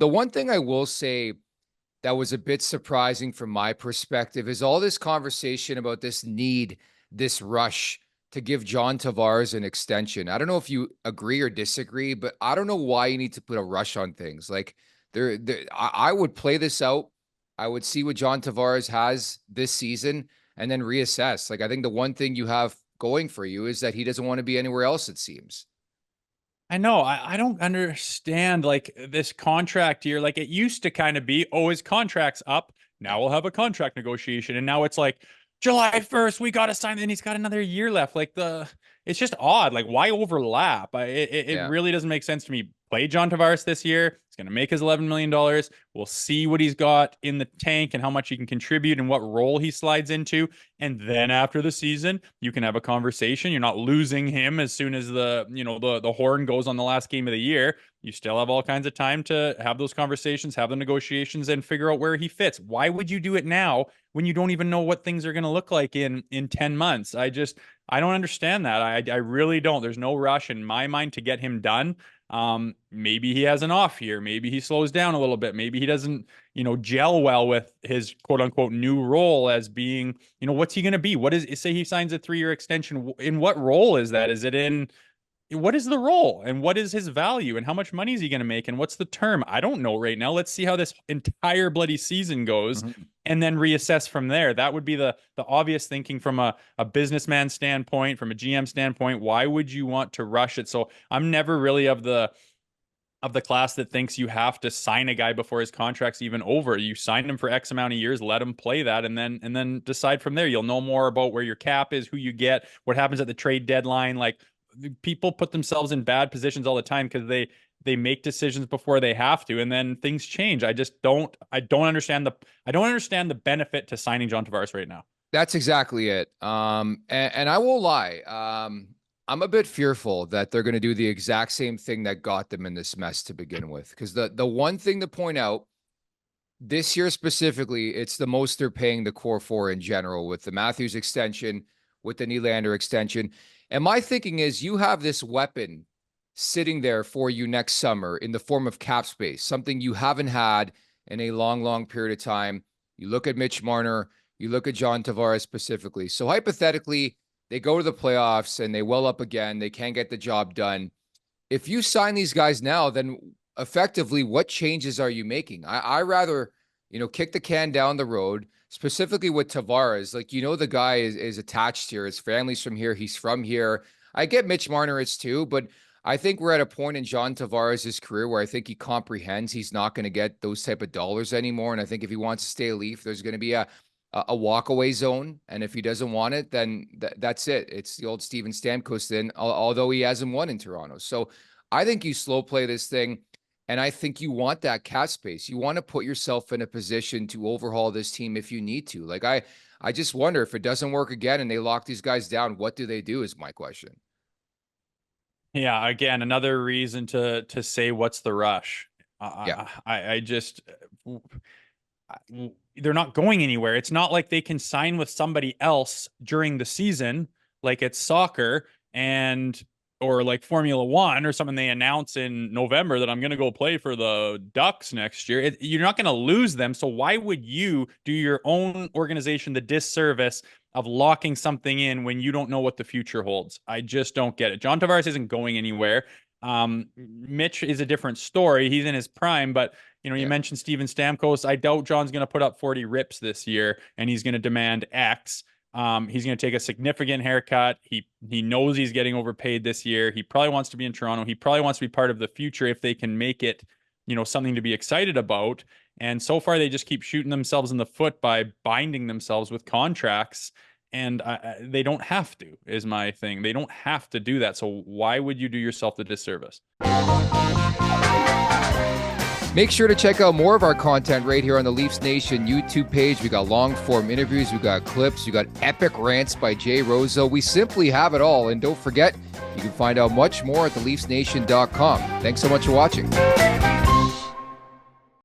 The one thing I will say that was a bit surprising from my perspective is all this conversation about this need, this rush to give John Tavares an extension. I don't know if you agree or disagree, but I don't know why you need to put a rush on things. Like I would play this out. I would see what John Tavares has this season and then reassess. Like, I think the one thing you have going for you is that he doesn't want to be anywhere else, it seems. I know. I don't understand like this contract here. Like it used to kind of be, oh, his contract's up. Now we'll have a contract negotiation. And now it's like July 1st, we got to sign. And he's got another year left. It's just odd. Like, why overlap? It Yeah. really doesn't make sense to me. Play John Tavares this year. He's going to make his $11 million. We'll see what he's got in the tank and how much he can contribute and what role he slides into. And then after the season, you can have a conversation. You're not losing him as soon as the horn goes on the last game of the year. You still have all kinds of time to have those conversations, have the negotiations, and figure out where he fits. Why would you do it now when you don't even know what things are going to look like in 10 months? I don't understand that. I really don't. There's no rush in my mind to get him done. Maybe he has an off year. Maybe he slows down a little bit. Maybe he doesn't, gel well with his quote unquote new role as being, what's he going to be? Say he signs a 3-year extension. In what role is that? What is the role and what is his value and how much money is he going to make and what's the term? I don't know right now. Let's see how this entire bloody season goes and then reassess from there. That would be the obvious thinking from a businessman standpoint, from a GM standpoint. Why would you want to rush it? So I'm never really of the class that thinks you have to sign a guy before his contract's even over. You signed him for X amount of years, let him play that, and then decide from there. You'll know more about where your cap is, who you get, what happens at the trade deadline. Like, people put themselves in bad positions all the time because they make decisions before they have to, and then things change. I don't understand the benefit to signing John Tavares right now. That's exactly it. And I won't lie. I'm a bit fearful that they're going to do the exact same thing that got them in this mess to begin with. Because the one thing to point out this year specifically, it's the most they're paying the core four in general with the Matthews extension, with the Nylander extension. And my thinking is you have this weapon sitting there for you next summer in the form of cap space, something you haven't had in a long, long period of time. You look at Mitch Marner, you look at John Tavares specifically. So hypothetically, they go to the playoffs and they well up again. They can't get the job done. If you sign these guys now, then effectively, what changes are you making? I rather, kick the can down the road, specifically with Tavares. Like, the guy is attached here. His family's from here. He's from here. I get Mitch Marner is too, but I think we're at a point in John Tavares' career where I think he comprehends he's not going to get those type of dollars anymore. And I think if he wants to stay a Leaf, there's going to be a walkaway zone. And if he doesn't want it, then that's it. It's the old Steven Stamkos thing, although he hasn't won in Toronto. So I think you slow play this thing. And I think you want that cap space. You want to put yourself in a position to overhaul this team if you need to. Like, I just wonder if it doesn't work again and they lock these guys down, what do they do is my question. Yeah, again, another reason to say what's the rush. Yeah. They're not going anywhere. It's not like they can sign with somebody else during the season, like it's soccer or like Formula One or something they announce in November that I'm going to go play for the Ducks next year. You're not going to lose them. So why would you do your own organization the disservice of locking something in when you don't know what the future holds? I just don't get it. John Tavares isn't going anywhere. Mitch is a different story. He's in his prime, but you mentioned Steven Stamkos. I doubt John's going to put up 40 rips this year and he's going to demand X. He's going to take a significant haircut. He knows he's getting overpaid this year. He probably wants to be in Toronto. He probably wants to be part of the future if they can make it, something to be excited about. And so far, they just keep shooting themselves in the foot by binding themselves with contracts. And they don't have to, is my thing. They don't have to do that. So why would you do yourself the disservice? Make sure to check out more of our content right here on the Leafs Nation YouTube page. We got long form interviews, we got clips, we got epic rants by Jay Rosehill. We simply have it all. And don't forget, you can find out much more at theleafsnation.com. Thanks so much for watching.